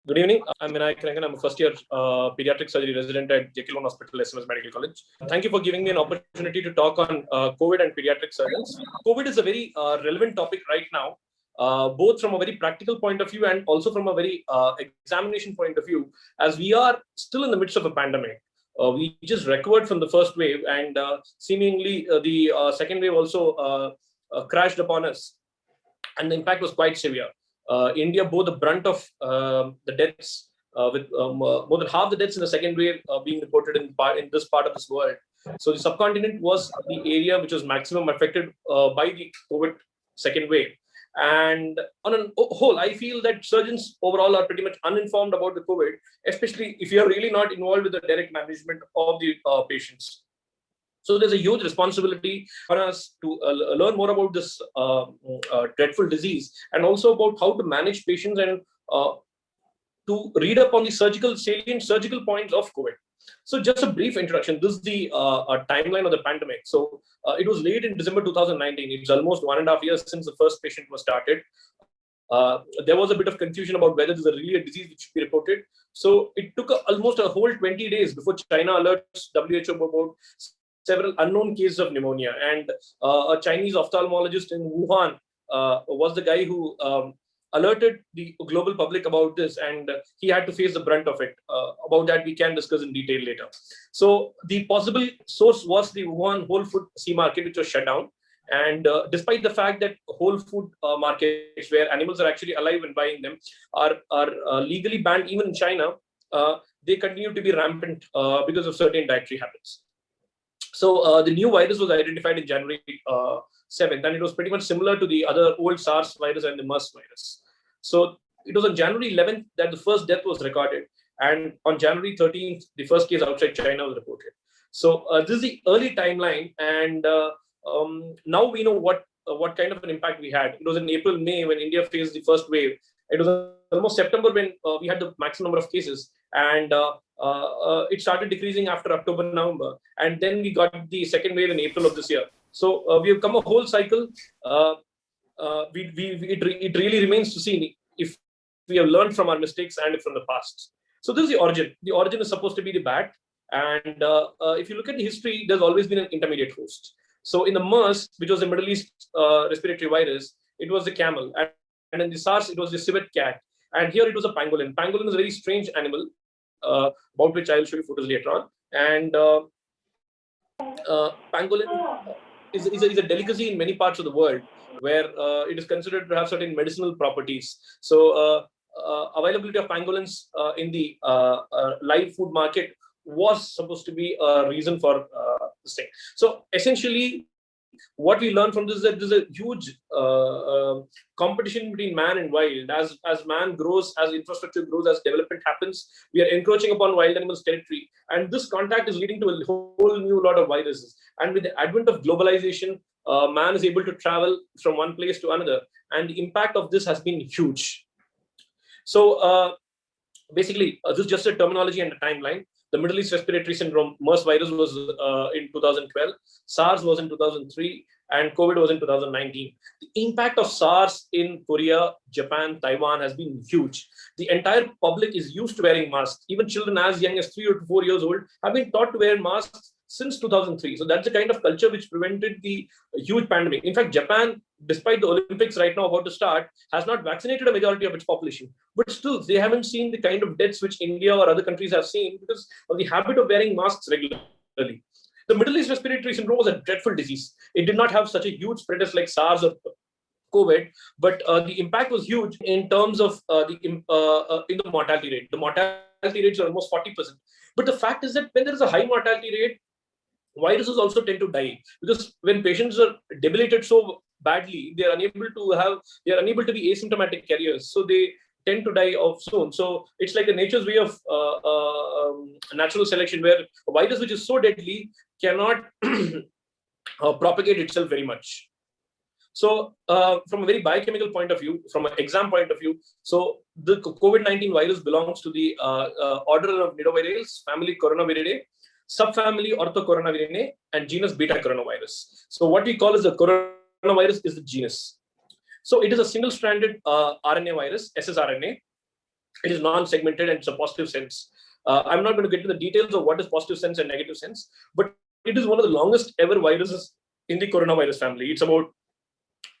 Good evening. I'm Vinayak. Rengan. I'm a first year pediatric surgery resident at Jekyll Hospital, SMS Medical College. Thank you for giving me an opportunity to talk on COVID and pediatric surgeons. COVID is a very relevant topic right now, both from a very practical point of view and also from a very examination point of view, as we are still in the midst of a pandemic. We just recovered from the first wave, and seemingly the second wave also crashed upon us, and the impact was quite severe. India bore the brunt of the deaths, with more than half the deaths in the second wave being reported in this part of this world. So the subcontinent was the area which was maximum affected by the COVID second wave. And on a whole, I feel that surgeons overall are pretty much uninformed about the COVID, especially if you are really not involved with the direct management of the patients. So there's a huge responsibility for us to learn more about this dreadful disease, and also about how to manage patients, and to read up on the salient surgical points of COVID. So just a brief introduction. This is the timeline of the pandemic. So it was late in December 2019. It's almost 1.5 years since the first patient was started. There was a bit of confusion about whether this is really a disease which should be reported. So it took almost a whole 20 days before China alerts WHO about several unknown cases of pneumonia. And a Chinese ophthalmologist in Wuhan was the guy who alerted the global public about this, and he had to face the brunt of it. About that, we can discuss in detail later. So the possible source was the Wuhan whole food sea market, which was shut down. And despite the fact that whole food markets, where animals are actually alive and buying them, are legally banned even in China, they continue to be rampant because of certain dietary habits. So the new virus was identified in January 7th, and it was pretty much similar to the other old SARS virus and the MERS virus. So it was on January 11th that the first death was recorded, and on January 13th, the first case outside China was reported. So this is the early timeline, and now we know what kind of an impact we had. It was in April, May when India faced the first wave. It was almost September when we had the maximum number of cases, and it started decreasing after October, November, and then we got the second wave in April of this year. So we have come a whole cycle. It really remains to see if we have learned from our mistakes and from the past. So this is the origin. The origin is supposed to be the bat, and if you look at the history, there's always been an intermediate host. So in the MERS, which was the Middle East respiratory virus, it was the camel, and in the SARS, it was the civet cat, and here it was a pangolin. Pangolin is a very strange animal, about which I will show you photos later on. And pangolin is a delicacy in many parts of the world, where it is considered to have certain medicinal properties. So availability of pangolins in the live food market was supposed to be a reason for this thing. So essentially, what we learn from this is that there's a huge competition between man and wild. As man grows, as infrastructure grows, as development happens, we are encroaching upon wild animals' territory, and this contact is leading to a whole new lot of viruses. And with the advent of globalization, man is able to travel from one place to another, and the impact of this has been huge. So basically, this is just a terminology and a timeline. The Middle East Respiratory Syndrome, MERS virus, was in 2012, SARS was in 2003, and COVID was in 2019. The impact of SARS in Korea, Japan, Taiwan has been huge. The entire public is used to wearing masks. Even children as young as 3 or 4 years old have been taught to wear masks since 2003. So that's the kind of culture which prevented the huge pandemic. In fact, Japan, despite the Olympics right now about to start, has not vaccinated a majority of its population. But still, they haven't seen the kind of deaths which India or other countries have seen because of the habit of wearing masks regularly. The Middle East Respiratory Syndrome was a dreadful disease. It did not have such a huge spread as like SARS or COVID, but the impact was huge in terms of in the mortality rate. The mortality rates are almost 40%. But the fact is that when there is a high mortality rate, viruses also tend to die, because when patients are debilitated so badly, they are unable to be asymptomatic carriers, so they tend to die off soon. So it's like a nature's way of natural selection, where a virus which is so deadly cannot propagate itself very much. So from a very biochemical point of view, from an exam point of view, so the COVID-19 virus belongs to the order of nidovirales, family Coronaviridae, subfamily Orthocoronavirinae, and genus Beta coronavirus. So what we call as the coronavirus is the genus. So it is a single-stranded RNA virus, ssRNA, It is non-segmented and it's a positive sense. I'm not going to get into the details of what is positive sense and negative sense, but it is one of the longest ever viruses in the coronavirus family. It's about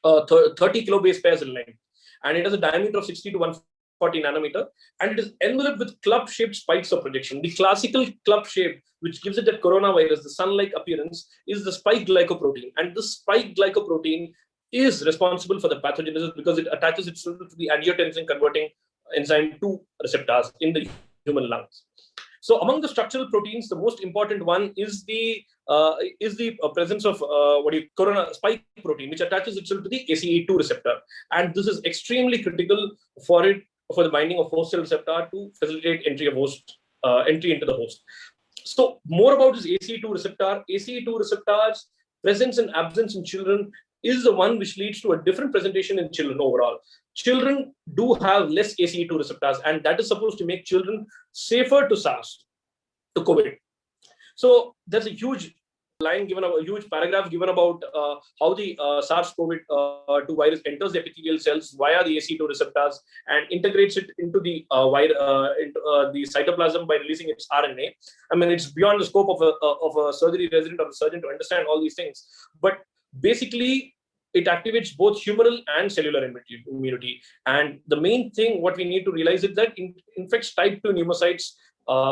30 kilo base pairs in length, and it has a diameter of 60 to 140 nanometer, and it is enveloped with club-shaped spikes of projection. The classical club shape, which gives it that coronavirus, the sun-like appearance, is the spike glycoprotein, and this spike glycoprotein is responsible for the pathogenesis because it attaches itself to the angiotensin converting enzyme 2 receptors in the human lungs. So among the structural proteins, the most important one is the presence of corona spike protein, which attaches itself to the ACE2 receptor, and this is extremely critical for the binding of host cell receptor to facilitate entry into the host. So more about this ACE2 receptor. ACE2 receptors presence and absence in children is the one which leads to a different presentation in children overall. Children do have less ACE2 receptors, and that is supposed to make children safer to SARS, to COVID. So there's a huge paragraph given about how the SARS-CoV-2 virus enters the epithelial cells via the ACE2 receptors and integrates it into the cytoplasm by releasing its RNA. I mean, it's beyond the scope of a surgery resident or a surgeon to understand all these things, but basically it activates both humoral and cellular immunity. And the main thing what we need to realize is that it infects type 2 pneumocytes,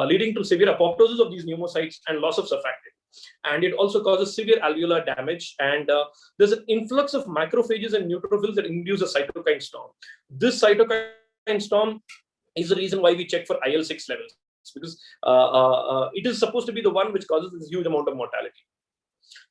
leading to severe apoptosis of these pneumocytes and loss of surfactant. And it also causes severe alveolar damage. And there's an influx of macrophages and neutrophils that induce a cytokine storm. This cytokine storm is the reason why we check for IL-6 levels, because it is supposed to be the one which causes this huge amount of mortality.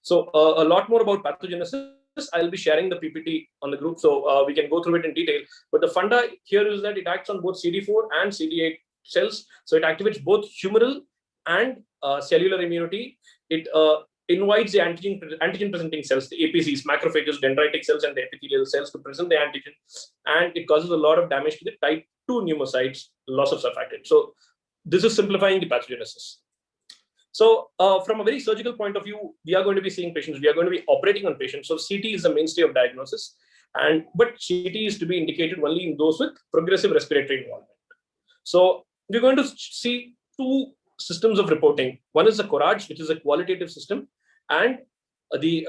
So a lot more about pathogenesis. I'll be sharing the PPT on the group, so we can go through it in detail. But the funda here is that it acts on both CD4 and CD8 cells. So it activates both humoral and cellular immunity. It invites the antigen-presenting cells, the APCs, macrophages, dendritic cells, and the epithelial cells to present the antigen. And it causes a lot of damage to the type 2 pneumocytes, loss of surfactant. So this is simplifying the pathogenesis. So from a very surgical point of view, we are going to be seeing patients. We are going to be operating on patients. So CT is the mainstay of diagnosis. But CT is to be indicated only in those with progressive respiratory involvement. So we're going to see two systems of reporting. One is the CORADS, which is a qualitative system, and the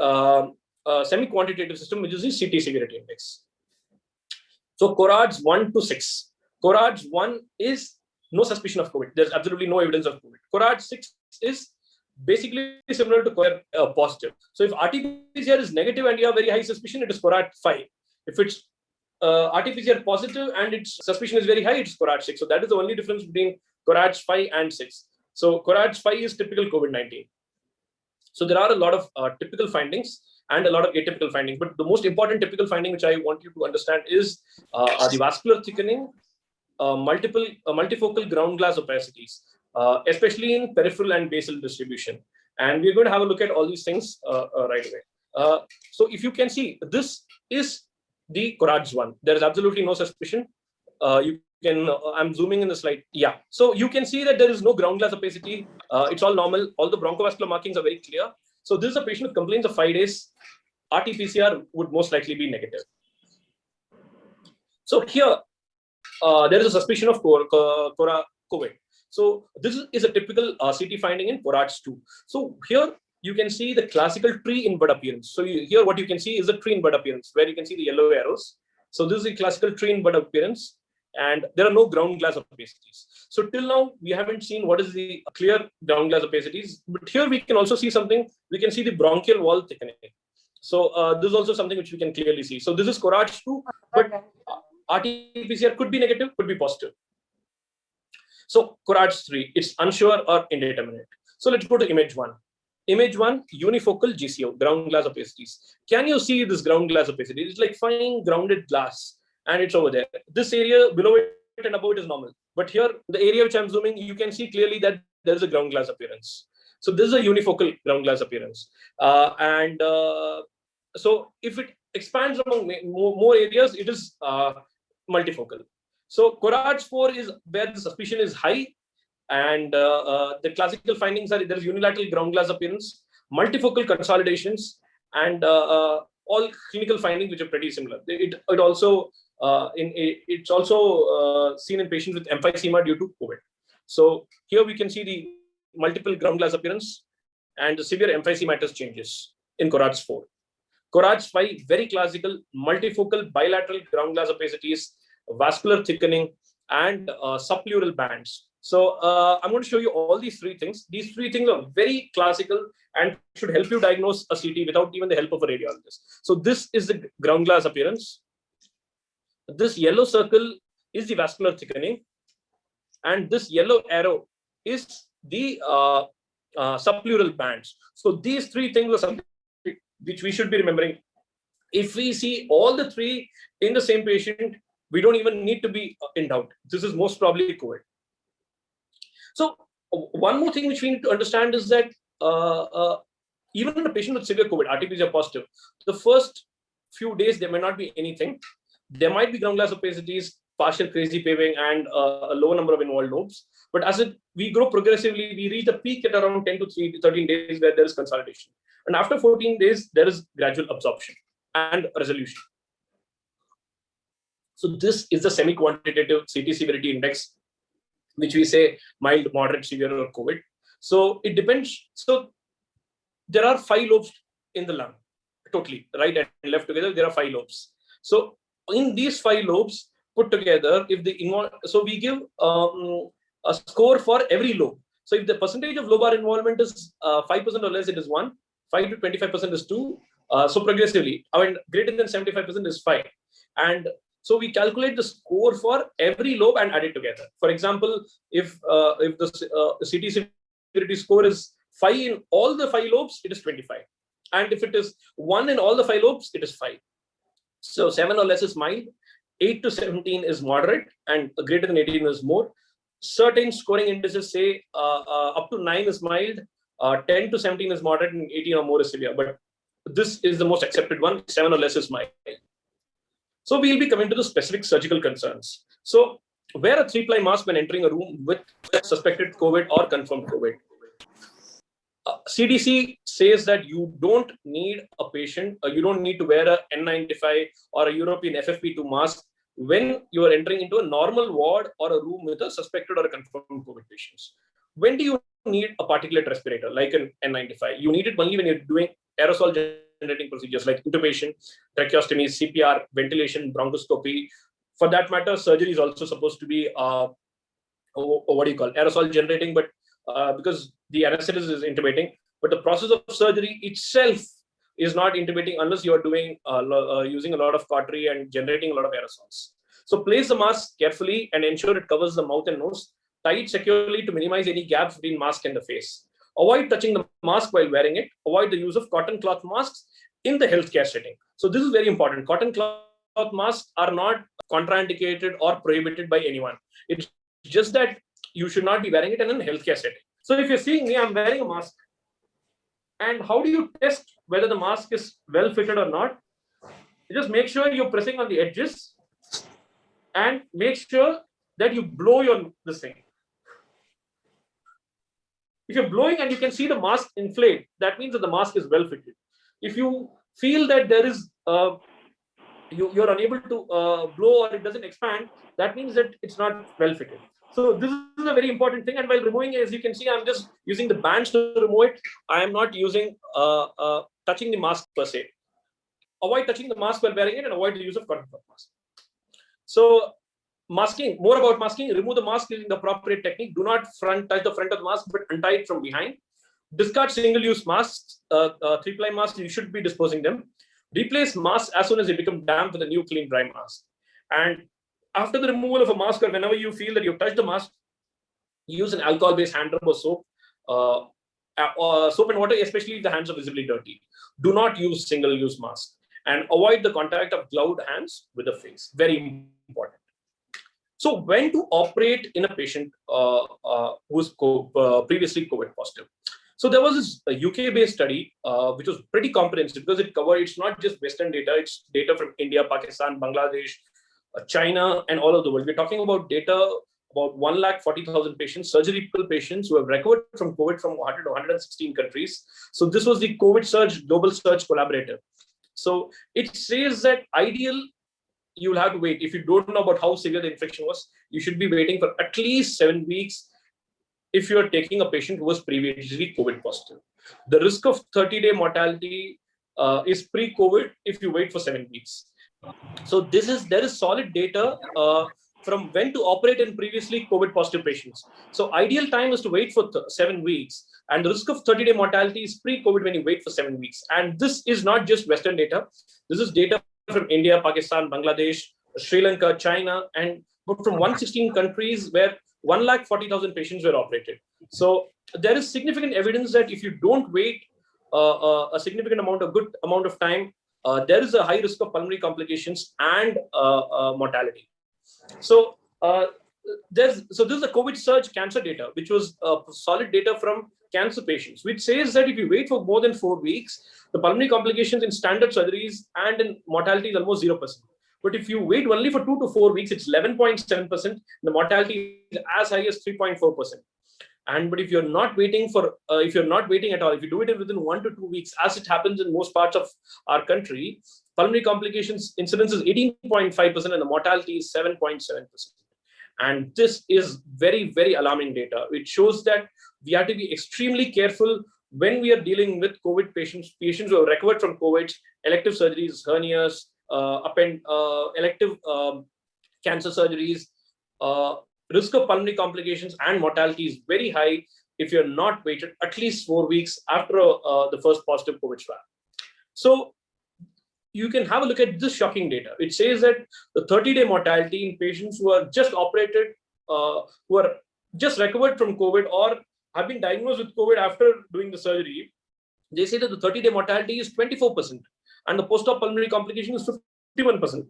semi-quantitative system, which is the CT severity index. So CORADS 1 to 6. CORADS 1 is no suspicion of COVID. There's absolutely no evidence of COVID. CORADS 6 is basically similar to CORAD positive. So if RT-PCR is negative and you have very high suspicion, it is CORAD 5. If it's RT-PCR positive and its suspicion is very high, it's CORAD 6. So that is the only difference between CORADS 5 and 6. So CORADS 5 is typical COVID-19. So there are a lot of typical findings and a lot of atypical findings. But the most important typical finding which I want you to understand is the vascular thickening, multifocal ground glass opacities, especially in peripheral and basal distribution. And we're going to have a look at all these things right away. So if you can see, this is the CORADS 1. There is absolutely no suspicion. I'm zooming in the slide. Yeah. So you can see that there is no ground glass opacity. It's all normal. All the bronchovascular markings are very clear. So this is a patient who complains of 5 days. RT-PCR would most likely be negative. So here, there is a suspicion of COVID. So this is a typical CT finding in CORADS 2. So here you can see the classical tree in bud appearance. So here what you can see is the tree in bud appearance, where you can see the yellow arrows. So this is a classical tree in bud appearance, and there are no ground glass opacities. So till now, we haven't seen what is the clear ground glass opacities. But here we can also see something. We can see the bronchial wall thickening. So this is also something which we can clearly see. So this is CORADS 2, but RT-PCR could be negative, could be positive. So CORADS 3, it's unsure or indeterminate. So let's go to image 1. Image 1, unifocal GCO, ground glass opacities. Can you see this ground glass opacity? It's like fine grounded glass, and it's over there. This area below it and above it is normal. But here, the area which I'm zooming, you can see clearly that there is a ground glass appearance. So this is a unifocal ground glass appearance. So if it expands among more areas, it is multifocal. So CORADS 4 is where the suspicion is high, and the classical findings are there is unilateral ground glass appearance, multifocal consolidations, and all clinical findings which are pretty similar. It also It's also seen in patients with emphysema due to COVID. So here we can see the multiple ground glass appearance and the severe emphysematous changes in Corad's 4. Corad's 5, very classical, multifocal bilateral ground glass opacities, vascular thickening, and subpleural bands. So I'm going to show you all these three things. These three things are very classical and should help you diagnose a CT without even the help of a radiologist. So this is the ground glass appearance. This yellow circle is the vascular thickening, and this yellow arrow is the subpleural bands. So these three things are something which we should be remembering. If we see all the three in the same patient, we don't even need to be in doubt. This is most probably COVID. So one more thing which we need to understand is that even in a patient with severe COVID, RT-PCR positive, the first few days there may not be anything. There might be ground glass opacities, partial crazy paving, and a low number of involved lobes. But as we grow progressively, we reach the peak at around 10 to 13 days where there is consolidation. And after 14 days, there is gradual absorption and resolution. So this is the semi-quantitative CT severity index, which we say mild, moderate, severe, or COVID. So it depends. So there are 5 lobes in the lung, totally, right and left together, there are 5 lobes. So in these 5 lobes put together, if so we give a score for every lobe. So if the percentage of lobar involvement is 5% or less, it is 1. 5 to 25% is 2. So progressively, I mean, greater than 75% is 5. And so we calculate the score for every lobe and add it together. For example, if the CT severity score is 5 in all the 5 lobes, it is 25. And if it is 1 in all the 5 lobes, it is 5. So 7 or less is mild, 8 to 17 is moderate, and greater than 18 is more. Certain scoring indices say up to 9 is mild, 10 to 17 is moderate, and 18 or more is severe. But this is the most accepted one, 7 or less is mild. So we'll be coming to the specific surgical concerns. So wear a 3-ply mask when entering a room with suspected COVID or confirmed COVID. CDC says that you don't need you don't need to wear a N95 or a European FFP2 mask when you are entering into a normal ward or a room with a suspected or a confirmed COVID patients. When do you need a particulate respirator like an N95? You need it only when you're doing aerosol generating procedures like intubation, tracheostomy, CPR, ventilation, bronchoscopy. For that matter, surgery is also supposed to be aerosol generating, but because the anesthetist is intubating, but the process of surgery itself is not intubating unless you are doing using a lot of cautery and generating a lot of aerosols. So place the mask carefully and ensure it covers the mouth and nose. Tie it securely to minimize any gaps between mask and the face. Avoid touching the mask while wearing it. Avoid the use of cotton cloth masks in the healthcare setting. So this is very important. Cotton cloth masks are not contraindicated or prohibited by anyone. It's just that you should not be wearing it in a healthcare setting. So if you're seeing me, I'm wearing a mask. And how do you test whether the mask is well fitted or not? You just make sure you're pressing on the edges and make sure that you blow this thing. If you're blowing and you can see the mask inflate, that means that the mask is well fitted. If you feel that there is you're unable to blow or it doesn't expand, that means that it's not well fitted. So this is a very important thing. And while removing, as you can see, I'm just using the bands to remove it. I am not using touching the mask per se. Avoid touching the mask while wearing it and avoid the use of cotton cloth mask. So masking, more about masking, remove the mask using the appropriate technique. Do not touch the front of the mask, but untie it from behind. Discard single-use masks, 3-ply masks, you should be disposing them. Replace masks as soon as they become damp with a new clean dry mask. And after the removal of a mask, or whenever you feel that you've touched the mask, use an alcohol-based hand rub or soap. Soap and water, especially if the hands are visibly dirty. Do not use single-use masks. And avoid the contact of gloved hands with the face. Very important. So when to operate in a patient who's previously COVID positive? So there was this UK-based study, which was pretty comprehensive because it covered, it's not just Western data, it's data from India, Pakistan, Bangladesh, China, and all of the world. We're talking about data about 140,000 patients, surgical patients who have recovered from COVID from 100 to 116 countries. So this was the COVID Surge Global Search Collaborative. So it says that ideal you will have to wait. If you don't know about how severe the infection was, you should be waiting for at least 7 weeks if you are taking a patient who was previously COVID positive. The risk of 30-day mortality is pre-COVID if you wait for 7 weeks. So there is solid data from when to operate in previously COVID positive patients. So ideal time is to wait for 7 weeks, and the risk of 30-day mortality is pre-COVID when you wait for 7 weeks. And this is not just Western data. This is data from India, Pakistan, Bangladesh, Sri Lanka, China, and from 116 countries where 140,000 patients were operated. So there is significant evidence that if you don't wait a significant good amount of time, there is a high risk of pulmonary complications and mortality. So this is the COVID surge cancer data, which was solid data from cancer patients, which says that if you wait for more than 4 weeks, the pulmonary complications in standard surgeries and in mortality is almost 0%. But if you wait only for 2 to 4 weeks, it's 11.7%. The mortality is as high as 3.4%. But if you're not waiting at all, if you do it within 1 to 2 weeks, as it happens in most parts of our country, pulmonary complications incidence is 18.5% and the mortality is 7.7%. And this is very, very alarming data. It shows that we have to be extremely careful when we are dealing with COVID patients who have recovered from COVID, elective surgeries, hernias, elective cancer surgeries. Risk of pulmonary complications and mortality is very high if you're not waited at least 4 weeks after the first positive COVID swab. So you can have a look at this shocking data. It says that the 30-day mortality in patients who are just operated, who are just recovered from COVID or have been diagnosed with COVID after doing the surgery, they say that the 30-day mortality is 24% and the post-op pulmonary complication is 51%.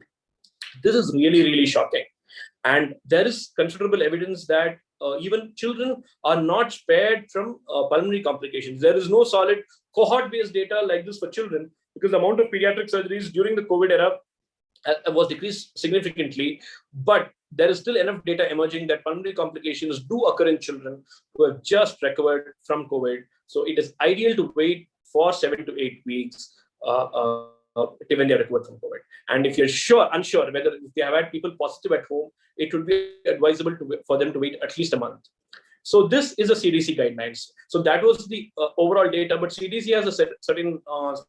This is really, really shocking. And there is considerable evidence that even children are not spared from pulmonary complications. There is no solid cohort-based data like this for children because the amount of pediatric surgeries during the COVID era was decreased significantly. But there is still enough data emerging that pulmonary complications do occur in children who have just recovered from COVID. So it is ideal to wait for 7 to 8 weeks when they are recovered from COVID. And if you're unsure whether if they have had people positive at home, it would be advisable for them to wait at least a month. So this is a CDC guidelines. So that was the overall data, but CDC has a certain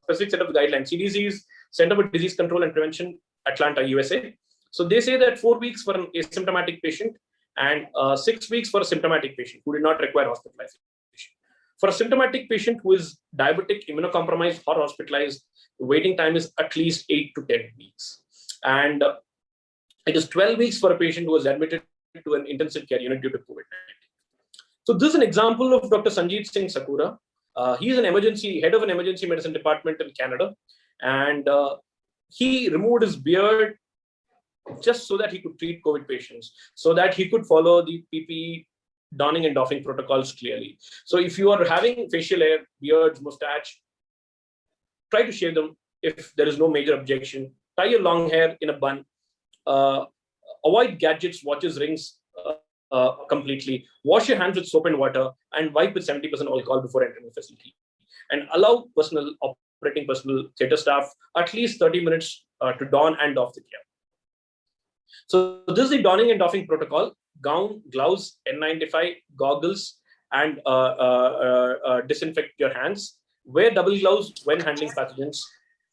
specific set of guidelines. CDC is Center for Disease Control and Prevention, Atlanta, USA. So they say that 4 weeks for an asymptomatic patient and 6 weeks for a symptomatic patient who did not require hospitalization. For a symptomatic patient who is diabetic, immunocompromised, or hospitalized, the waiting time is at least 8 to 10 weeks. And it is 12 weeks for a patient who was admitted to an intensive care unit due to COVID-19. So this is an example of Dr. Sanjeet Singh Sakura. He is head of an emergency medicine department in Canada. And he removed his beard just so that he could treat COVID patients, so that he could follow the PPE donning and doffing protocols clearly. So if you are having facial hair, beards, mustache, try to shave them if there is no major objection. Tie your long hair in a bun. Avoid gadgets, watches, rings completely. Wash your hands with soap and water and wipe with 70% alcohol before entering the facility. And allow operating personnel, theater staff, at least 30 minutes to don and doff the gear. So this is the donning and doffing protocol: gown, gloves, N95, goggles, and disinfect your hands. Wear double gloves when handling pathogens.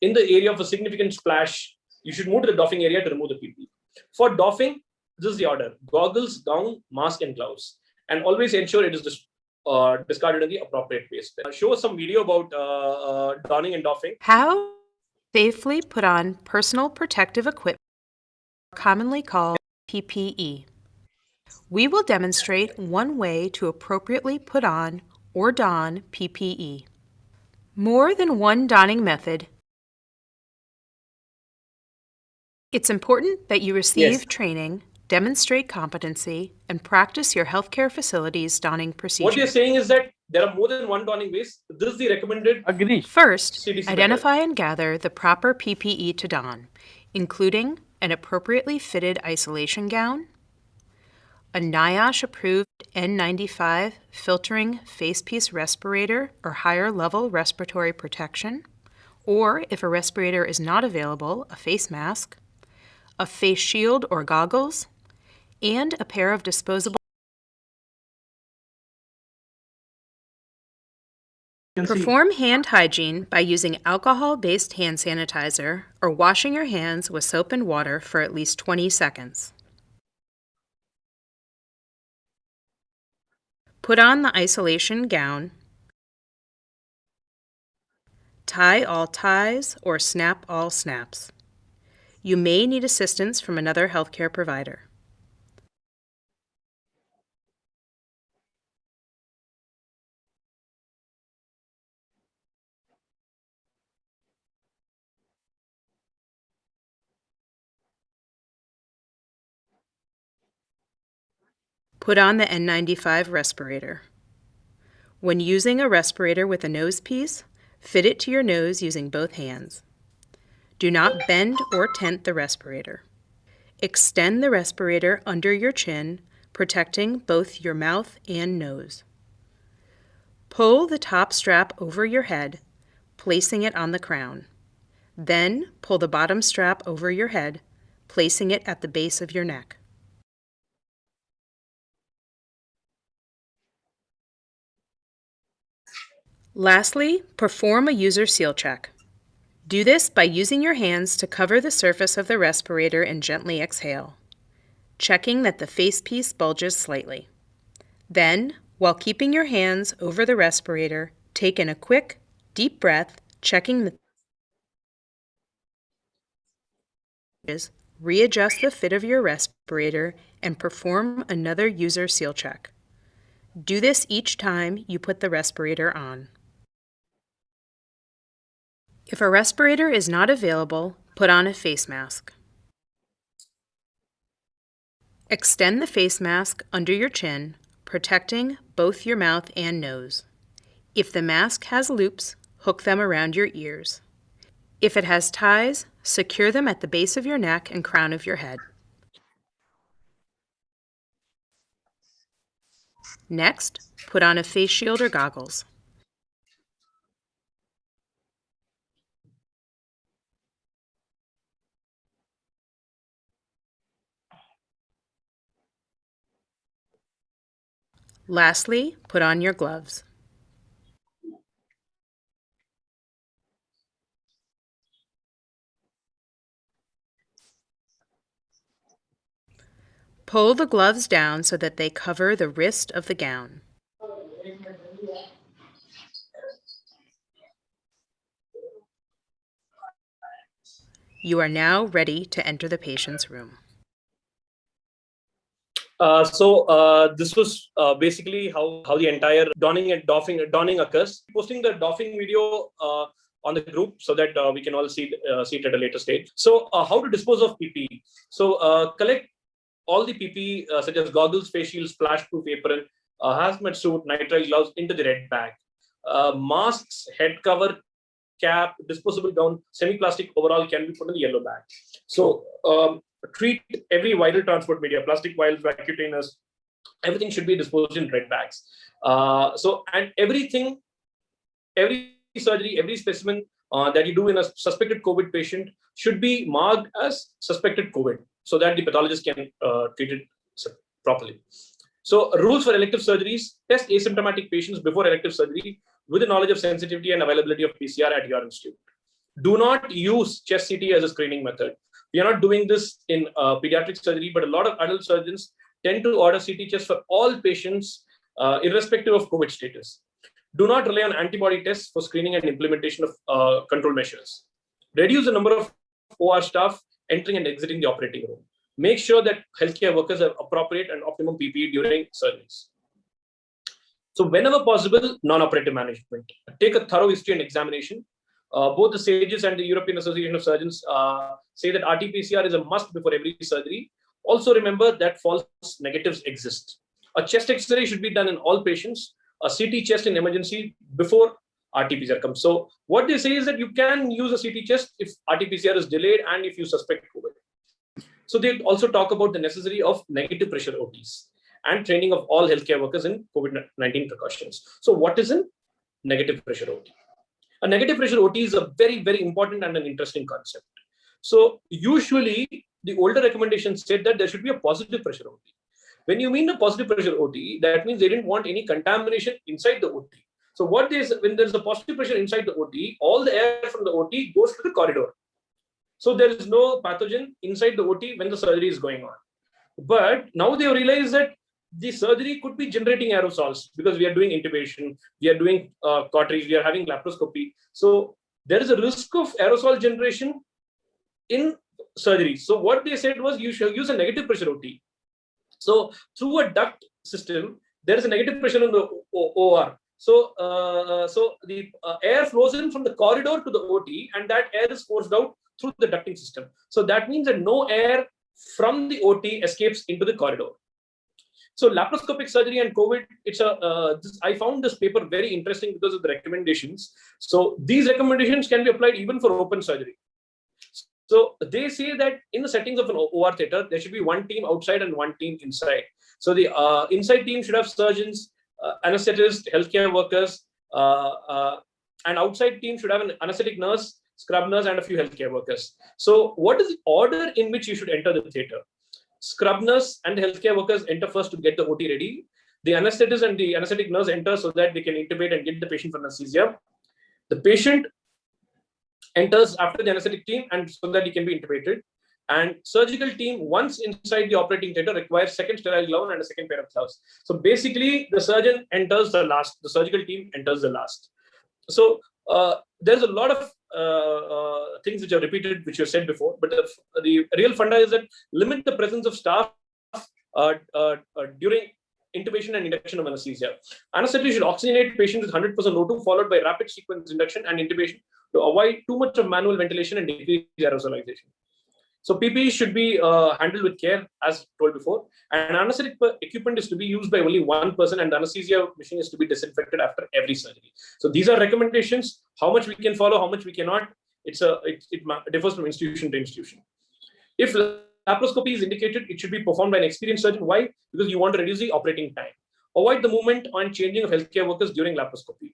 In the area of a significant splash, you should move to the doffing area to remove the PPE. For doffing, this is the order: goggles, gown, mask, and gloves. And always ensure it is discarded in the appropriate waste. Show us some video about donning and doffing. How safely put on personal protective equipment, commonly called PPE. We will demonstrate one way to appropriately put on or don PPE. More than one donning method. It's important that you receive training, demonstrate competency, and practice your healthcare facilities donning procedure. What you're saying is that there are more than one donning ways. This is the recommended. Agree. First, CDC identify and gather the proper PPE to don, including an appropriately fitted isolation gown, a NIOSH-approved N95 filtering facepiece respirator or higher level respiratory protection, or if a respirator is not available, a face mask, a face shield or goggles, and a pair of disposable. Perform hand hygiene by using alcohol-based hand sanitizer or washing your hands with soap and water for at least 20 seconds. Put on the isolation gown. Tie all ties or snap all snaps. You may need assistance from another healthcare provider. Put on the N95 respirator. When using a respirator with a nose piece, fit it to your nose using both hands. Do not bend or tent the respirator. Extend the respirator under your chin, protecting both your mouth and nose. Pull the top strap over your head, placing it on the crown. Then pull the bottom strap over your head, placing it at the base of your neck. Lastly, perform a user seal check. Do this by using your hands to cover the surface of the respirator and gently exhale, checking that the facepiece bulges slightly. Then, while keeping your hands over the respirator, take in a quick, deep breath, checking the readjust the fit of your respirator, and perform another user seal check. Do this each time you put the respirator on. If a respirator is not available, put on a face mask. Extend the face mask under your chin, protecting both your mouth and nose. If the mask has loops, hook them around your ears. If it has ties, secure them at the base of your neck and crown of your head. Next, put on a face shield or goggles. Lastly, put on your gloves. Pull the gloves down so that they cover the wrist of the gown. You are now ready to enter the patient's room. This was basically how the entire donning occurs. Posting the doffing video on the group so that we can all see it at a later stage. So how to dispose of PPE? So collect all the PPE such as goggles, face shields, splash-proof apron, hazmat suit, nitrile gloves into the red bag. Masks, head cover, cap, disposable gown, semi-plastic overall can be put in the yellow bag. So treat every viral transport media, plastic vials, vacuum everything should be disposed in red bags. And every surgery, every specimen that you do in a suspected COVID patient should be marked as suspected COVID so that the pathologist can treat it properly. So rules for elective surgeries: test asymptomatic patients before elective surgery with the knowledge of sensitivity and availability of PCR at your institute. Do not use chest CT as a screening method. We are not doing this in pediatric surgery, but a lot of adult surgeons tend to order CT chest for all patients, irrespective of COVID status. Do not rely on antibody tests for screening and implementation of control measures. Reduce the number of OR staff entering and exiting the operating room. Make sure that healthcare workers have appropriate and optimum PPE during surgeries. So whenever possible, non-operative management. Take a thorough history and examination. Both the SAGES and the European Association of Surgeons say that RT-PCR is a must before every surgery. Also remember that false negatives exist. A chest X-ray should be done in all patients. A CT chest in emergency before RT-PCR comes. So what they say is that you can use a CT chest if RT-PCR is delayed and if you suspect COVID. So they also talk about the necessity of negative pressure OTs and training of all healthcare workers in COVID-19 precautions. So what is a negative pressure OT? A negative pressure OT is a very, very important and an interesting concept. So usually the older recommendations said that there should be a positive pressure OT. When you mean a positive pressure OT, that means they didn't want any contamination inside the OT. So what is, when there's a positive pressure inside the OT, all the air from the OT goes to the corridor. So there is no pathogen inside the OT when the surgery is going on. But now they realize that the surgery could be generating aerosols because we are doing intubation, we are doing cauteries, we are having laparoscopy. So there is a risk of aerosol generation in surgery. So what they said was you should use a negative pressure OT. So through a duct system, there is a negative pressure in the OR. So, the air flows in from the corridor to the OT, and that air is forced out through the ducting system. So that means that no air from the OT escapes into the corridor. So laparoscopic surgery and COVID, I found this paper very interesting because of the recommendations. So these recommendations can be applied even for open surgery. So they say that in the settings of an OR theater, there should be one team outside and one team inside. So the inside team should have surgeons, anesthetists, healthcare workers, and outside team should have an anesthetic nurse, scrub nurse, and a few healthcare workers. So what is the order in which you should enter the theater? Scrub nurse and healthcare workers enter first to get the OT ready. The anesthetist and the anesthetic nurse enter so that they can intubate and get the patient for anesthesia. The patient enters after the anesthetic team and so that he can be intubated. And surgical team, once inside the operating theater, requires second sterile glove and a second pair of gloves. So basically, the surgeon enters the last, the surgical team enters the last. So there's a lot of things which are repeated, which you said before, but the real funda is that limit the presence of staff during intubation and induction of anesthesia. Anesthetic should oxygenate patients with 100% O2, followed by rapid sequence induction and intubation to avoid too much of manual ventilation and decrease aerosolization. So PPE should be handled with care, as told before. And anesthetic equipment is to be used by only one person, and the anesthesia machine is to be disinfected after every surgery. So these are recommendations. How much we can follow, how much we cannot, it differs from institution to institution. If laparoscopy is indicated, it should be performed by an experienced surgeon. Why? Because you want to reduce the operating time. Avoid the movement and changing of healthcare workers during laparoscopy.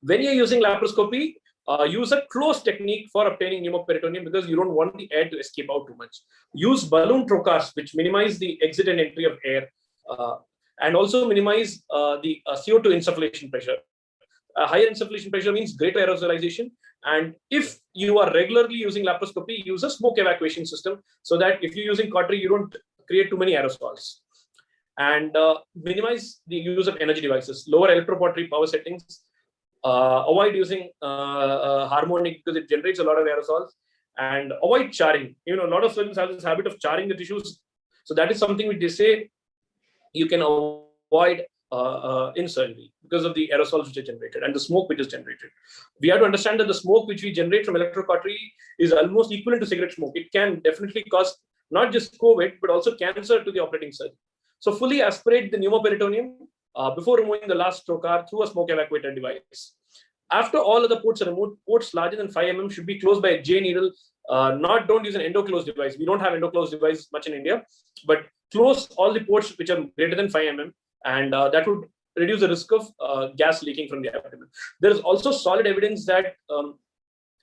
When you're using laparoscopy, use a closed technique for obtaining pneumoperitoneum because you don't want the air to escape out too much. Use balloon trocars, which minimize the exit and entry of air, and also minimize the CO2 insufflation pressure. Higher insufflation pressure means greater aerosolization. And if you are regularly using laparoscopy, use a smoke evacuation system so that if you're using cautery, you don't create too many aerosols. And minimize the use of energy devices, lower electropottery power settings. Avoid using harmonic because it generates a lot of aerosols, and avoid charring. A lot of surgeons have this habit of charring the tissues. So that is something which they say you can avoid in surgery because of the aerosols which are generated and the smoke which is generated. We have to understand that the smoke which we generate from electrocautery is almost equivalent to cigarette smoke. It can definitely cause not just COVID, but also cancer to the operating surgeon. So fully aspirate the pneumoperitoneum before removing the last trocar through a smoke evacuator device. After all of the ports are removed, ports larger than 5 mm should be closed by a J needle. Don't use an endo-close device. We don't have endo-close device much in India, but close all the ports which are greater than 5 mm, and that would reduce the risk of gas leaking from the abdomen. There is also solid evidence that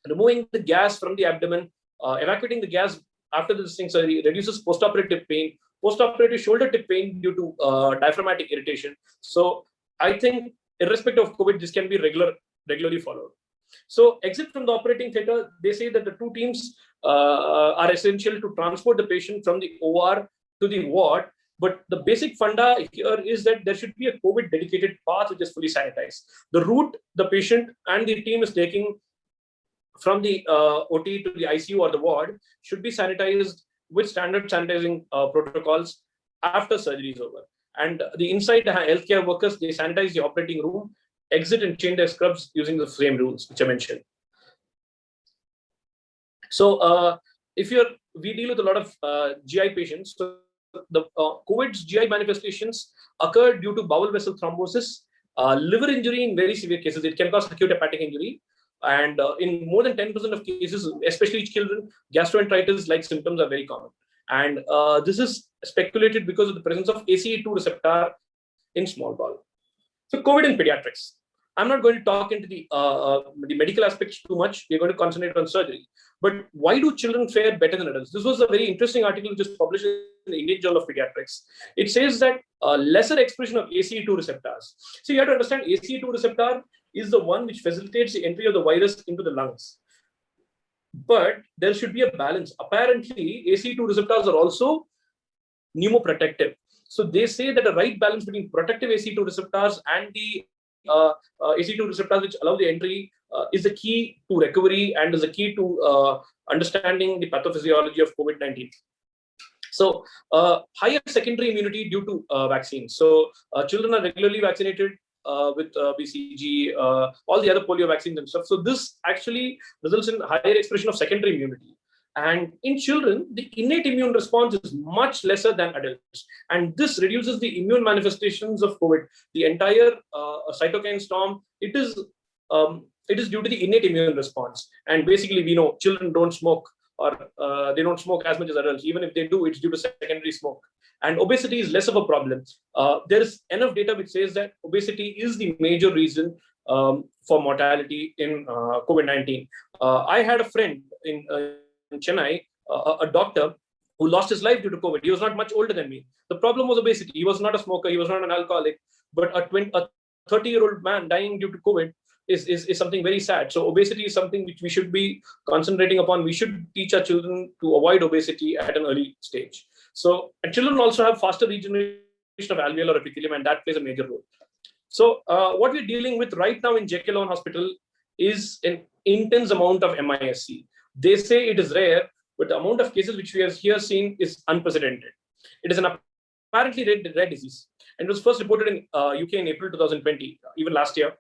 removing the gas from the abdomen, evacuating the gas after the distinct surgery reduces postoperative pain, postoperative shoulder tip pain due to diaphragmatic irritation. So I think irrespective of COVID, this can be regularly followed. So exit from the operating theater, they say that the two teams are essential to transport the patient from the OR to the ward. But the basic funda here is that there should be a COVID dedicated path which is fully sanitized. The route the patient and the team is taking from the OT to the ICU or the ward should be sanitized with standard sanitizing protocols after surgery is over. And the inside healthcare workers, they sanitize the operating room, exit and change their scrubs using the same rules which I mentioned. So we deal with a lot of GI patients. So the COVID's GI manifestations occur due to bowel vessel thrombosis, liver injury in very severe cases. It can cause acute hepatic injury. And in more than 10% of cases, especially children, gastroenteritis-like symptoms are very common. And this is speculated because of the presence of ACE2 receptor in small bowel. So COVID in pediatrics. I'm not going to talk into the medical aspects too much. We're going to concentrate on surgery. But why do children fare better than adults? This was a very interesting article which was published in the Indian Journal of Pediatrics. It says that lesser expression of ACE2 receptors. So you have to understand ACE2 receptor is the one which facilitates the entry of the virus into the lungs. But there should be a balance. Apparently, ACE2 receptors are also pneumoprotective. So they say that a right balance between protective ACE2 receptors and the ACE2 receptors which allow the entry is the key to recovery and is the key to understanding the pathophysiology of COVID-19. So higher secondary immunity due to vaccines. So children are regularly vaccinated with BCG, all the other polio vaccines and stuff. So this actually results in higher expression of secondary immunity. And in children, the innate immune response is much lesser than adults. And this reduces the immune manifestations of COVID. The entire cytokine storm, it is due to the innate immune response. And basically, we know children don't smoke, or they don't smoke as much as adults. Even if they do, it's due to secondary smoke. And obesity is less of a problem. There is enough data which says that obesity is the major reason for mortality in COVID-19. I had a friend in Chennai, a doctor who lost his life due to COVID. He was not much older than me. The problem was obesity. He was not a smoker. He was not an alcoholic. But a 30-year-old man dying due to COVID is something very sad. So obesity is something which we should be concentrating upon. We should teach our children to avoid obesity at an early stage. So, and children also have faster regeneration of alveolar epithelium, and that plays a major role. So what we're dealing with right now in Jekyll Hospital is an intense amount of MISC. They say it is rare, but the amount of cases which we have here seen is unprecedented. It is an apparently rare disease, and it was first reported in UK in April 2020, even last year.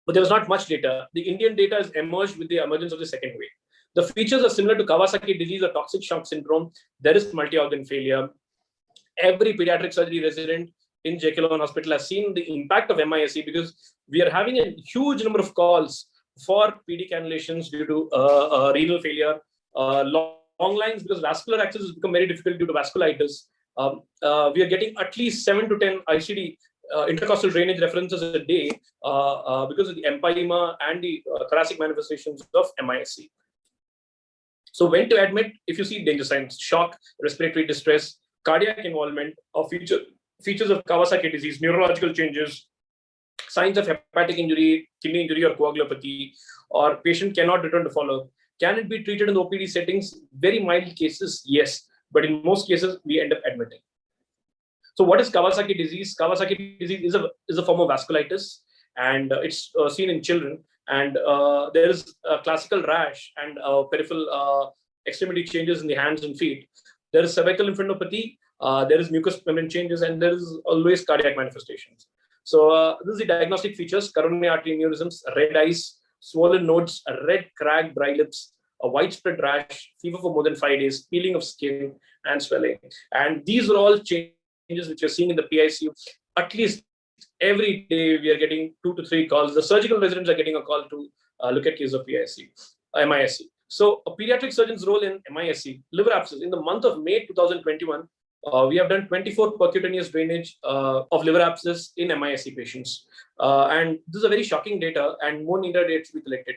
But there was not much data. The Indian data has emerged with the emergence of the second wave. The features are similar to Kawasaki disease or toxic shock syndrome. There is multi-organ failure. Every pediatric surgery resident in Jekyll Hospital has seen the impact of MISC because we are having a huge number of calls for PD cannulations due to renal failure, long lines because vascular access has become very difficult due to vasculitis. We are getting at least 7 to 10 ICD intercostal drainage references a day because of the empyema and the thoracic manifestations of MISC. So when to admit, if you see danger signs, shock, respiratory distress, cardiac involvement, or features of Kawasaki disease, neurological changes, signs of hepatic injury, kidney injury, or coagulopathy, or patient cannot return to follow-up. Can it be treated in the OPD settings? Very mild cases, yes. But in most cases, we end up admitting. So what is Kawasaki disease? Kawasaki disease is a form of vasculitis, and it's seen in children. And there is a classical rash and peripheral extremity changes in the hands and feet. There is cervical lymphadenopathy, there is mucous membrane changes, and there is always cardiac manifestations. So this is the diagnostic features: coronary artery aneurysms, red eyes, swollen nodes, red cracked dry lips, a widespread rash, fever for more than 5 days, peeling of skin, and swelling. And these are all changes which you're seeing in the PICU. At least every day we are getting 2 to 3 calls. The surgical residents are getting a call to look at case of MISC. So a pediatric surgeon's role in MISC, liver abscess. In the month of May 2021, we have done 24 percutaneous drainage of liver abscess in MISC patients. And this is a very shocking data, and more data to be collected.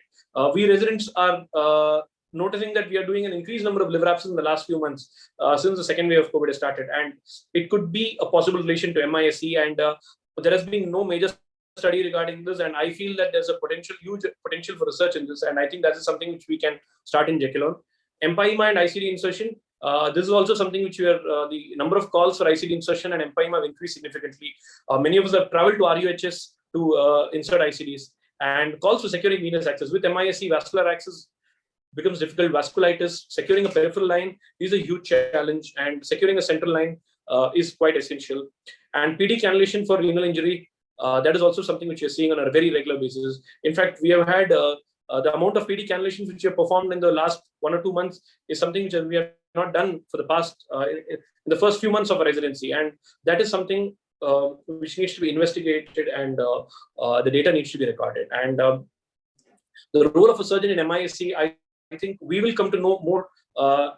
We residents are noticing that we are doing an increased number of liver abscess in the last few months since the second wave of COVID has started. And it could be a possible relation to MISC, and there has been no major study regarding this, and I feel that there's a huge potential for research in this, and I think that is something which we can start in Jekyll on. Empyema and ICD insertion. This is also something which we are, the number of calls for ICD insertion and empyema have increased significantly. Many of us have traveled to RUHS to insert ICDs, and calls for securing venous access. With MISC, vascular access becomes difficult. Vasculitis, securing a peripheral line is a huge challenge, and securing a central line is quite essential. And PD cannulation for renal injury, that is also something which you're seeing on a very regular basis. In fact, we have had the amount of PD cannulations which we have performed in the last 1 or 2 months is something which we have not done for the past, in the first few months of our residency. And that is something which needs to be investigated, and the data needs to be recorded. And the role of a surgeon in MISC, I think we will come to know more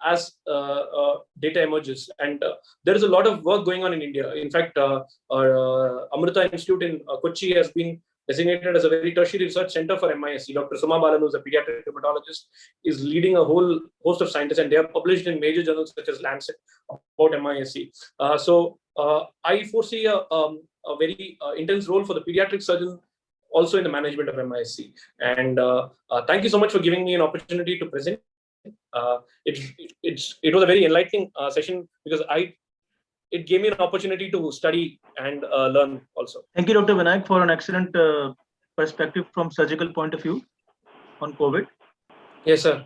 as data emerges. And there is a lot of work going on in India. In fact, Amrita Institute in Kochi has been designated as a very tertiary research center for MISC. Dr. Suma Balan, who's a pediatric rheumatologist, is leading a whole host of scientists, and they are published in major journals such as Lancet about MISC. I foresee a very intense role for the pediatric surgeon also in the management of MISC. And thank you so much for giving me an opportunity to present. It was a very enlightening session because it gave me an opportunity to study and learn also. Thank you, Dr. Vinayak, for an excellent perspective from surgical point of view on COVID. Yes, sir.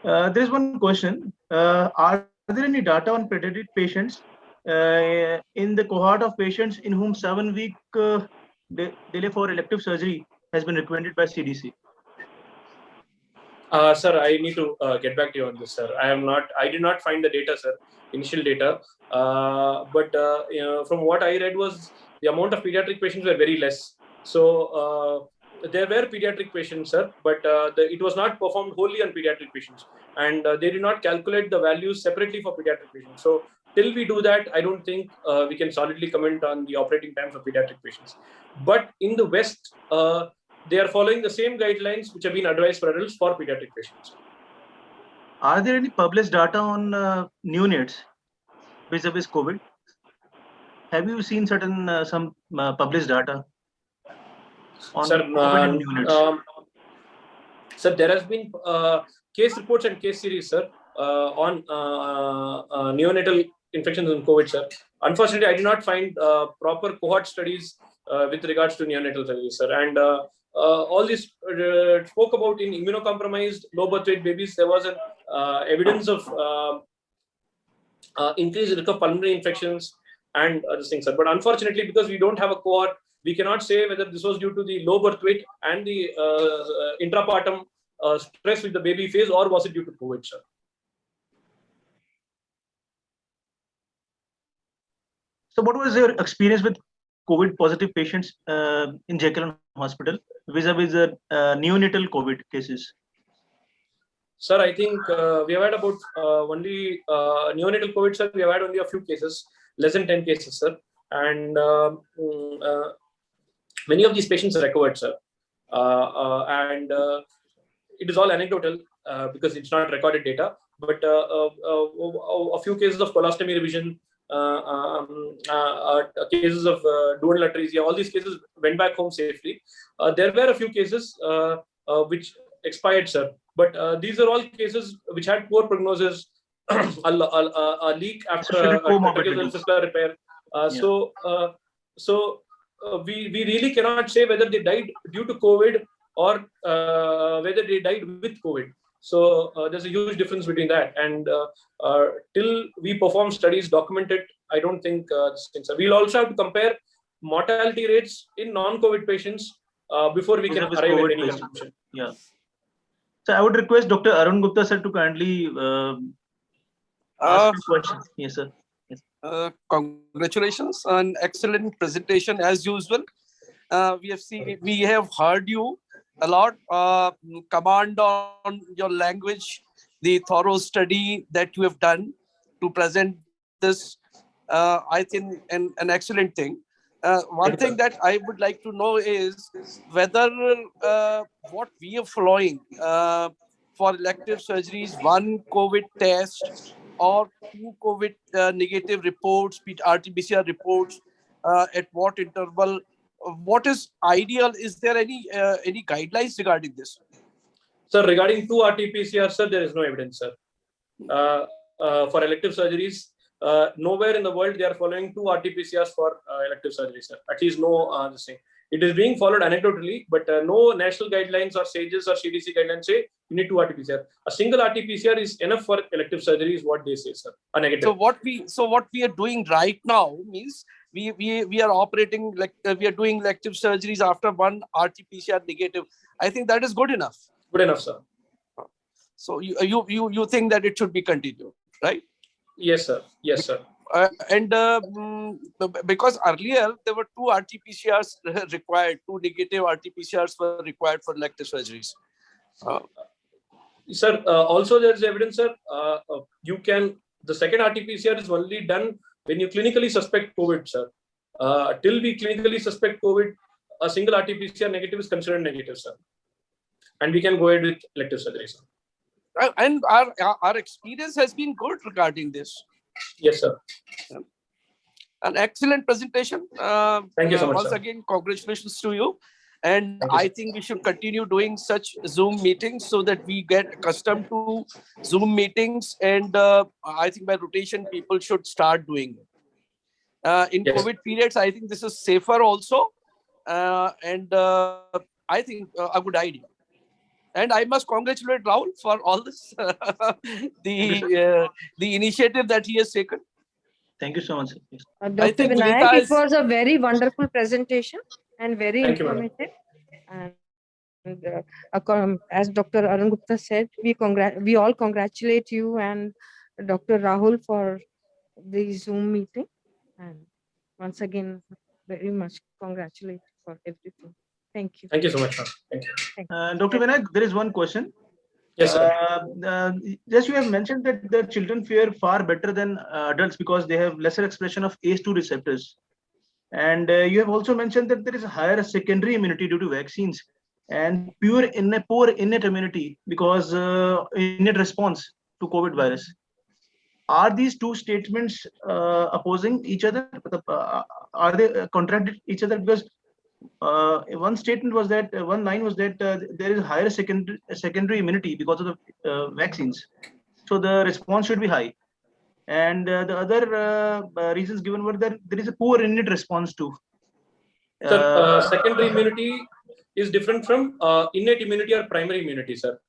There is one question. Are there any data on pediatric patients in the cohort of patients in whom 7-week delay for elective surgery has been recommended by CDC? Sir, I need to get back to you on this, sir. I did not find the data, sir, initial data. But from what I read was the amount of pediatric patients were very less. So there were pediatric patients, sir, but it was not performed wholly on pediatric patients. And they did not calculate the values separately for pediatric patients. So till we do that, I don't think we can solidly comment on the operating times of pediatric patients. But in the West, they are following the same guidelines which have been advised for adults for pediatric patients. Are there any published data on neonates vis-a-vis COVID? Have you seen some published data on COVID and neonates? Sir, there has been case reports and case series, sir, on neonatal infections in COVID, sir. Unfortunately, I did not find proper cohort studies with regards to neonatal surgery, sir. And all this spoke about in immunocompromised low birth weight babies. There was an evidence of increased risk of pulmonary infections and other things, sir. But unfortunately, because we don't have a cohort, we cannot say whether this was due to the low birth weight and the intrapartum stress with the baby phase, or was it due to COVID, sir. So what was your experience with COVID positive patients in Jekyll Hospital vis-a-vis the neonatal COVID cases? Sir, I think we have had about only neonatal COVID, sir. We have had only a few cases, less than 10 cases, sir. And many of these patients are recovered, sir. And it is all anecdotal because it's not recorded data. But a few cases of colostomy revision, cases of duodenal atresia, all these cases went back home safely. There were a few cases which expired, sir. But these are all cases which had poor prognosis, a leak after a fistula repair. So we really cannot say whether they died due to COVID or whether they died with COVID. So there's a huge difference between that. And till we perform studies, documented, I don't think we'll also have to compare mortality rates in non-COVID patients before we can arrive at any conclusion. Yeah. So I would request Dr. Arun Gupta sir to kindly ask questions. Yes, sir. Yes. Congratulations on excellent presentation as usual. We have heard you a lot. Command on your language, the thorough study that you have done to present this. I think an excellent thing. One thing that I would like to know is whether what we are following for elective surgeries, 1 COVID test or 2 COVID negative reports, RT-PCR reports, at what interval, what is ideal? Is there any guidelines regarding this? Sir, regarding 2 RT-PCR, sir, there is no evidence, sir. For elective surgeries, nowhere in the world they are following 2 RT-PCRs for elective surgery, sir. At least no this thing. It is being followed anecdotally, but no national guidelines or SAGES or CDC guidelines say you need 2 RT-PCR. A single RT-PCR is enough for elective surgery, is what they say, sir. A negative. So what we are doing right now means we are operating like we are doing elective surgeries after 1 RT-PCR negative. I think that is good enough. Good enough, sir. So you think that it should be continued, right? Yes, sir. Yes, sir. Because earlier there were 2 RT-PCRs required, 2 negative RT-PCRs were required for elective surgeries. Sir, also there is evidence, sir. The second RT-PCR is only done when you clinically suspect COVID, sir. Till we clinically suspect COVID, a single RT-PCR negative is considered negative, sir. And we can go ahead with elective surgery, sir. And our experience has been good regarding this. Yes, sir. An excellent presentation. Thank you so much, Once sir. again, congratulations to you. And Thank you, I sir. think we should continue doing such Zoom meetings so that we get accustomed to Zoom meetings. And I think by rotation, people should start doing it. In Yes. COVID periods, I think this is safer also. And I think a good idea. And I must congratulate Rahul for all this, the initiative that he has taken. Thank you so much. Yes. I Dr. think Vinayak, Vinita it is- was a very wonderful presentation and very Thank you, madam. informative. And as Dr. Arun Gupta said, we all congratulate you and Dr. Rahul for the Zoom meeting. And once again, very much congratulate for everything. Thank you. Thank you so much, ma'am. Thank you. Dr. Vinayak, there is one question. Yes, sir. Just you have mentioned that the children fare far better than adults because they have lesser expression of ACE2 receptors. And you have also mentioned that there is a higher secondary immunity due to vaccines and poor innate immunity because innate response to COVID virus. Are these two statements opposing each other? Are they contradict each other? Because one statement was that one line was that there is higher secondary immunity because of the vaccines, so the response should be high. And the other reasons given were that there is a poor innate response too. Sir, secondary immunity is different from innate immunity or primary immunity, sir.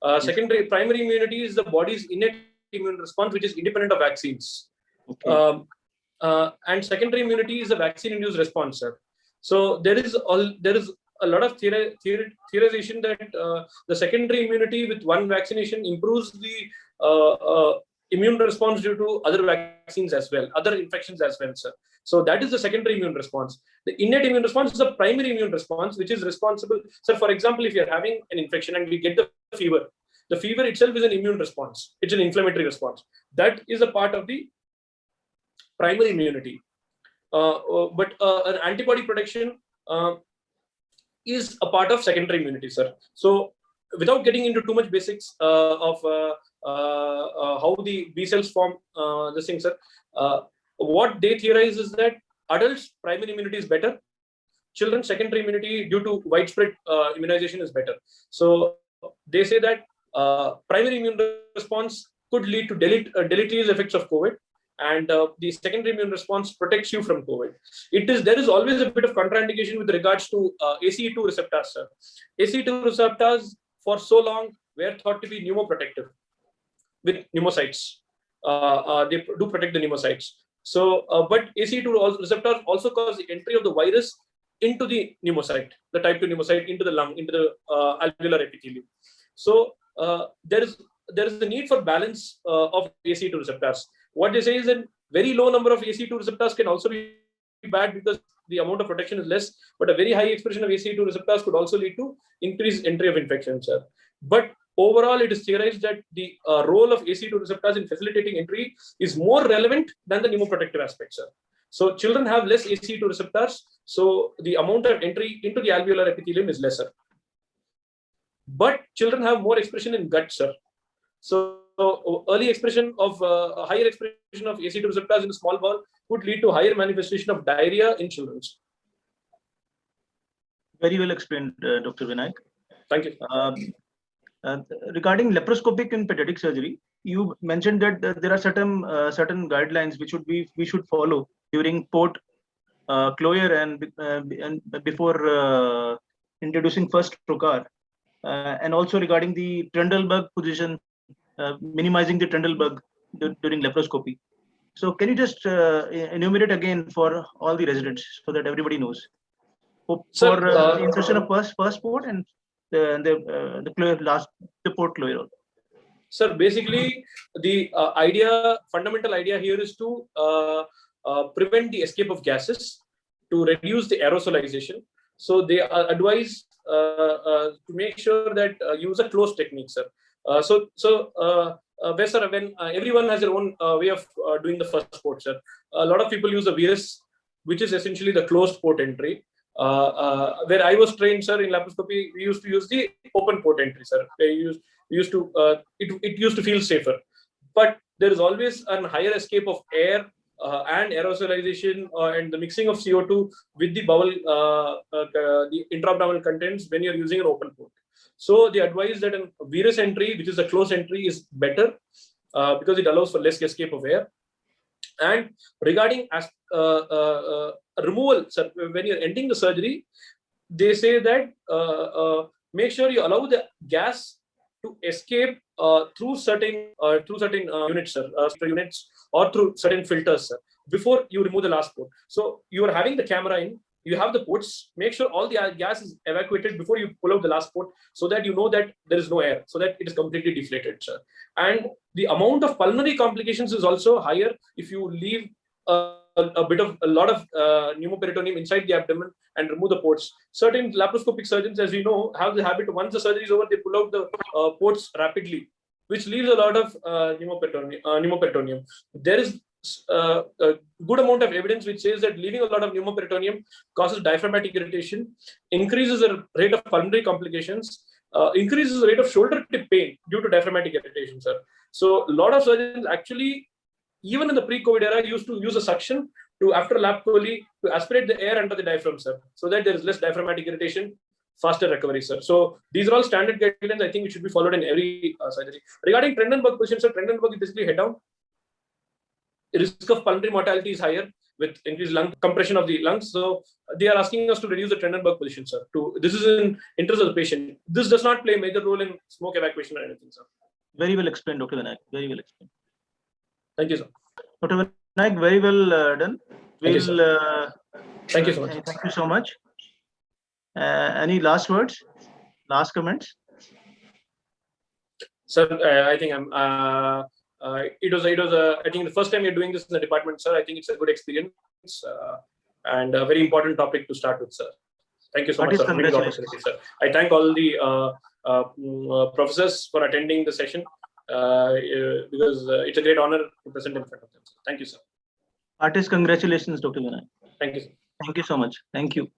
Primary immunity is the body's innate immune response, which is independent of vaccines. Okay. And secondary immunity is a vaccine-induced response, sir. So there is a lot of theorization that the secondary immunity with one vaccination improves the immune response due to other vaccines as well, other infections as well, sir. So that is the secondary immune response. The innate immune response is the primary immune response, which is responsible. Sir, for example, if you're having an infection and we get the fever itself is an immune response. It's an inflammatory response. That is a part of the primary immunity. But an antibody protection is a part of secondary immunity, sir. So without getting into too much basics of how the B cells form this thing, sir, what they theorize is that adults' primary immunity is better. Children's secondary immunity due to widespread immunization is better. So they say that primary immune response could lead to deleterious effects of COVID, and the secondary immune response protects you from COVID. There is always a bit of contraindication with regards to ACE2 receptors, sir. ACE2 receptors for so long were thought to be pneumoprotective with pneumocytes. They do protect the pneumocytes. So, but ACE2 receptors also cause the entry of the virus into the pneumocyte, the type 2 pneumocyte, into the lung, into the alveolar epithelium. So there is the need for balance of ACE2 receptors. What they say is that very low number of ACE2 receptors can also be bad because the amount of protection is less, but a very high expression of ACE2 receptors could also lead to increased entry of infections, sir. But overall, it is theorized that the role of ACE2 receptors in facilitating entry is more relevant than the pneumoprotective aspects, sir. So children have less ACE2 receptors, so the amount of entry into the alveolar epithelium is lesser. But children have more expression in gut, sir. So early expression of higher expression of ACE2 receptors in the small bowel could lead to higher manifestation of diarrhea in children. Very well explained, Dr. Vinayak. Thank you. Regarding laparoscopic and pediatric surgery, you mentioned that there are certain guidelines which we should follow during port closure and before introducing first trocar, and also regarding the Trendelenburg position, minimizing the Trendelenburg during laparoscopy. So can you just enumerate again for all the residents so that everybody knows? For the insertion of first port and the port closure. Sir, basically the fundamental idea here is to prevent the escape of gases, to reduce the aerosolization. So they advise to make sure that use a closed technique, sir. When everyone has their own way of doing the first port, sir. A lot of people use a virus, which is essentially the closed port entry. Where I was trained, sir, in laparoscopy, we used to use the open port entry, sir. It used to feel safer. But there is always a higher escape of air and aerosolization and the mixing of CO2 with the bowel, the intra-abdominal contents when you're using an open port. So they advise that a venous entry, which is a closed entry, is better because it allows for less escape of air. And regarding removal, sir, when you're ending the surgery, they say that make sure you allow the gas to escape through certain units, sir, units, or through certain filters, sir, before you remove the last port. So you are having the camera in, you have the ports, make sure all the gas is evacuated before you pull out the last port, so that you know that there is no air, so that it is completely deflated, sir. And the amount of pulmonary complications is also higher if you leave a lot of pneumoperitoneum inside the abdomen and remove the ports. Certain laparoscopic surgeons, as we know, have the habit, once the surgery is over, they pull out the ports rapidly, which leaves a lot of pneumoperitoneum. There is a good amount of evidence which says that leaving a lot of pneumoperitoneum causes diaphragmatic irritation, increases the rate of pulmonary complications, increases the rate of shoulder tip pain due to diaphragmatic irritation, sir. So a lot of surgeons actually, even in the pre-COVID era, used to use a suction to, after lap chole, to aspirate the air under the diaphragm, sir, so that there is less diaphragmatic irritation, faster recovery, sir. So these are all standard guidelines. I think it should be followed in every surgery. Regarding Trendelenburg position, sir, Trendelenburg is basically head down. The risk of pulmonary mortality is higher with increased lung compression of the lungs. So they are asking us to reduce the Trendelenburg position, sir. This is in interest of the patient. This does not play a major role in smoke evacuation or anything, sir. Very well explained, Dr. Vinayak. Very well explained. Thank you, sir. Dr. Vinayak, very well done. Thank you, sir. Thank you so much. Thank you so much. Any last words? Last comments? Sir, I think it was I think the first time you're doing this in the department, sir. I think it's a good experience and a very important topic to start with, sir. Thank you so much, sir, for the opportunity, sir. I thank all the professors for attending the session because it's a great honor to present in front of them. Sir. Thank you, sir. Artist, congratulations, Dr. Vinayak. Thank you, sir. Thank you so much. Thank you.